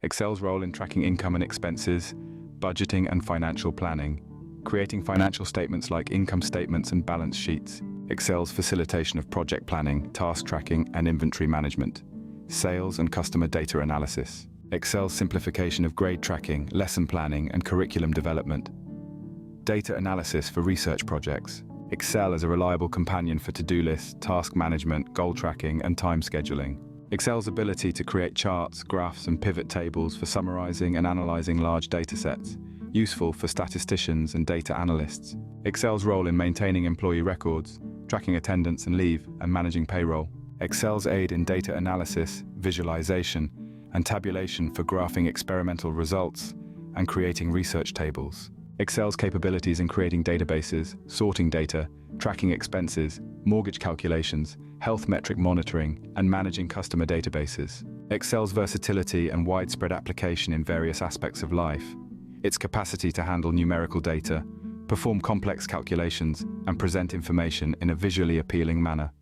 Excel's role in tracking income and expenses, budgeting and financial planning, creating financial statements like income statements and balance sheets. Excel's facilitation of project planning, task tracking and inventory management, sales and customer data analysis. Excel's simplification of grade tracking, lesson planning and curriculum development. Data analysis for research projects. Excel as a reliable companion for to-do lists, task management, goal tracking and time scheduling. Excel's ability to create charts, graphs and pivot tables for summarizing and analyzing large data sets, useful for statisticians and data analysts. Excel's role in maintaining employee records, tracking attendance and leave, and managing payroll. Excel's aid in data analysis, visualization, and tabulation for graphing experimental results and creating research tables. Excel's capabilities in creating databases, sorting data, tracking expenses, mortgage calculations, health metric monitoring, and managing customer databases. Excel's versatility and widespread application in various aspects of life. Its capacity to handle numerical data, perform complex calculations, and present information in a visually appealing manner.